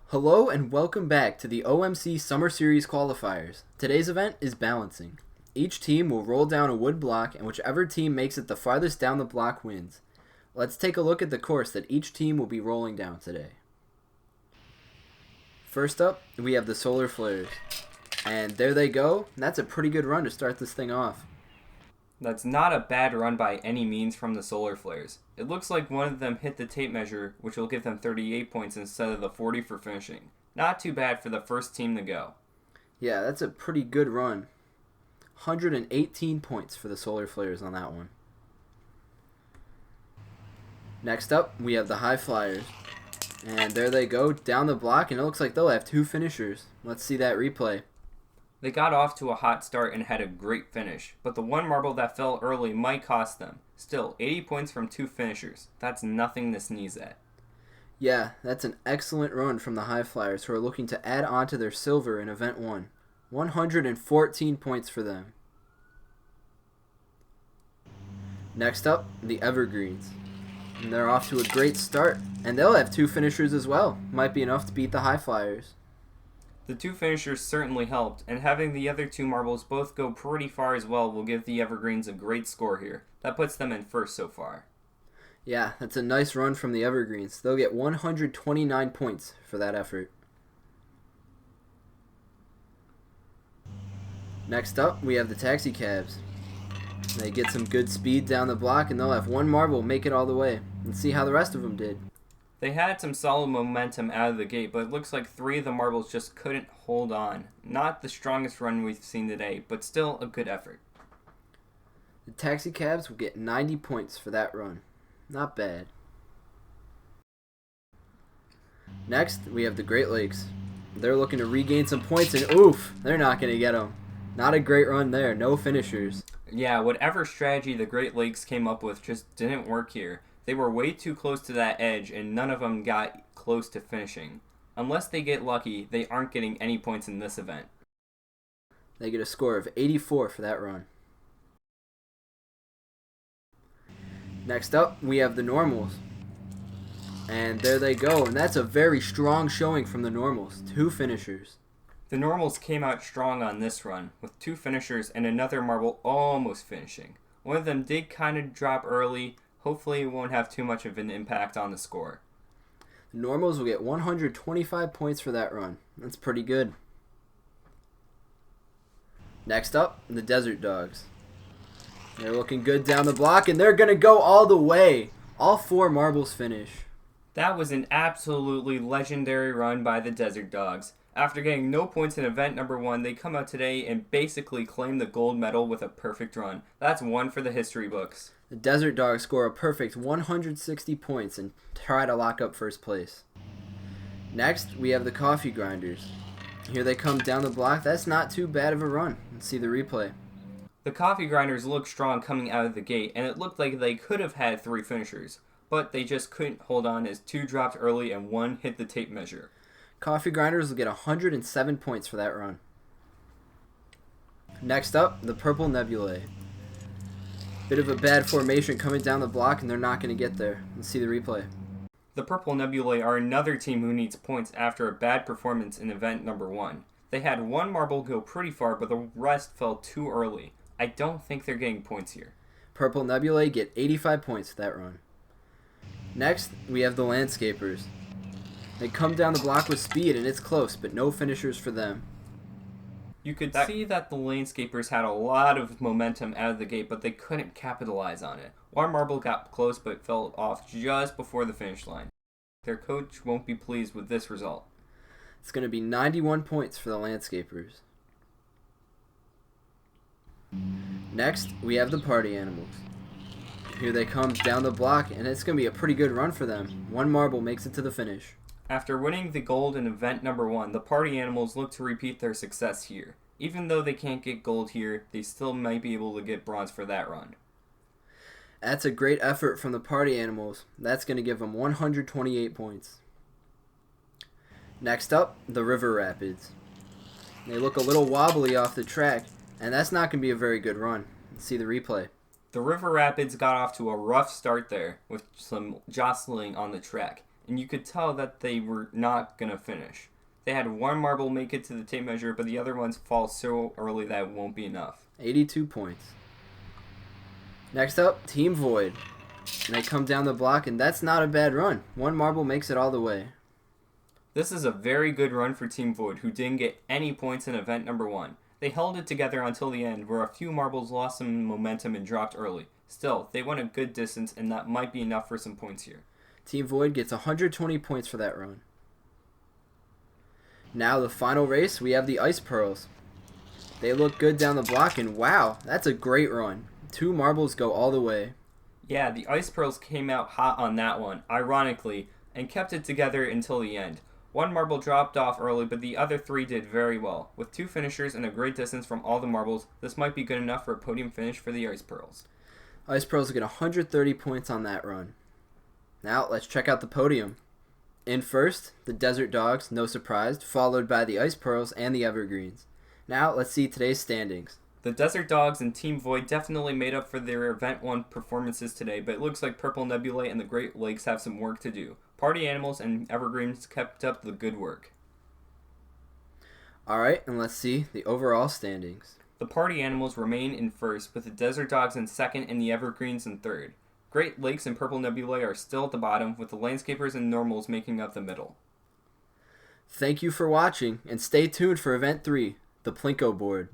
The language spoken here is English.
Hello and welcome back to the OMC Summer Series Qualifiers. Today's event is balancing. Each team will roll down a wood block and whichever team makes it the farthest down the block wins. Let's take a look at the course that each team will be rolling down today. First up, we have the solar flares. And there they go. That's a pretty good run to start this thing off. That's not a bad run by any means from the solar flares. It looks like one of them hit the tape measure, which will give them 38 points instead of the 40 for finishing. Not too bad for the first team to go. Yeah, that's a pretty good run. 118 points for the solar flares on that one. Next up, we have the high flyers. And there they go down the block, and it looks like they'll have two finishers. Let's see that replay. They got off to a hot start and had a great finish, but the one marble that fell early might cost them. Still, 80 points from two finishers. That's nothing to sneeze at. Yeah, that's an excellent run from the high flyers who are looking to add on to their silver in Event 1. 114 points for them. Next up, the Evergreens. And they're off to a great start, and they'll have two finishers as well. Might be enough to beat the high flyers. The two finishers certainly helped, and having the other two marbles both go pretty far as well will give the Evergreens a great score here. That puts them in first so far. Yeah, that's a nice run from the Evergreens. They'll get 129 points for that effort. Next up, we have the taxicabs. They get some good speed down the block, and they'll have one marble make it all the way. Let's see how the rest of them did. They had some solid momentum out of the gate, but it looks like three of the marbles just couldn't hold on. Not the strongest run we've seen today, but still a good effort. The taxicabs will get 90 points for that run. Not bad. Next, we have the Great Lakes. They're looking to regain some points, and oof, they're not going to get them. Not a great run there. No finishers. Yeah, whatever strategy the Great Lakes came up with just didn't work here. They were way too close to that edge, and none of them got close to finishing. Unless they get lucky, they aren't getting any points in this event. They get a score of 84 for that run. Next up, we have the normals. And there they go, and that's a very strong showing from the normals. Two finishers. The normals came out strong on this run, with two finishers and another marble almost finishing. One of them did kind of drop early. Hopefully it won't have too much of an impact on the score. The normals will get 125 points for that run. That's pretty good. Next up, the DesertDawgs. They're looking good down the block, and they're going to go all the way. All four marbles finish. That was an absolutely legendary run by the DesertDawgs. After getting no points in event number 1, they come out today and basically claim the gold medal with a perfect run. That's one for the history books. The DesertDawgs score a perfect 160 points and try to lock up first place. Next, we have the Coffee Grinders. Here they come down the block. That's not too bad of a run. Let's see the replay. The Coffee Grinders looked strong coming out of the gate, and it looked like they could have had three finishers, but they just couldn't hold on as two dropped early and one hit the tape measure. Coffee Grinders will get 107 points for that run. Next up, the Purple Nebulae. Bit of a bad formation coming down the block, and they're not going to get there. Let's see the replay. The Purple Nebulae are another team who needs points after a bad performance in event number 1. They had one marble go pretty far, but the rest fell too early. I don't think they're getting points here. Purple Nebulae get 85 points for that run. Next, we have the Landscapers. They come down the block with speed, and it's close, but no finishers for them. You could see that the Landscapers had a lot of momentum out of the gate, but they couldn't capitalize on it. One marble got close, but fell off just before the finish line. Their coach won't be pleased with this result. It's going to be 91 points for the Landscapers. Next, we have the Party Animals. Here they come down the block, and it's going to be a pretty good run for them. One marble makes it to the finish. After winning the gold in event number 1, the Party Animals look to repeat their success here. Even though they can't get gold here, they still might be able to get bronze for that run. That's a great effort from the Party Animals. That's going to give them 128 points. Next up, the River Rapids. They look a little wobbly off the track, and that's not going to be a very good run. Let's see the replay. The River Rapids got off to a rough start there, with some jostling on the track. and you could tell that they were not going to finish. They had one marble make it to the tape measure, but the other ones fall so early that it won't be enough. 82 points. Next up, Team Void. And they come down the block, and that's not a bad run. One marble makes it all the way. This is a very good run for Team Void, who didn't get any points in event number 1. They held it together until the end, where a few marbles lost some momentum and dropped early. Still, they went a good distance, and that might be enough for some points here. Team Void gets 120 points for that run. Now the final race, we have the Ice Pearls. They look good down the block, and wow, that's a great run. 2 marbles go all the way. Yeah, the Ice Pearls came out hot on that one, ironically, and kept it together until the end. One marble dropped off early, but the other 3 did very well. With 2 finishers and a great distance from all the marbles, this might be good enough for a podium finish for the Ice Pearls. Ice Pearls get 130 points on that run. Now, let's check out the podium. In first, the DesertDawgs, no surprise, followed by the Ice Pearls and the Evergreens. Now, let's see today's standings. The DesertDawgs and Team Void definitely made up for their Event 1 performances today, but it looks like Purple Nebulae and the Great Lakes have some work to do. Party Animals and Evergreens kept up the good work. Alright, and let's see the overall standings. The Party Animals remain in first, with the DesertDawgs in second and the Evergreens in third. Great Lakes and Purple Nebulae are still at the bottom, with the Landscapers and Normals making up the middle. Thank you for watching, and stay tuned for Event 3, the Plinko board.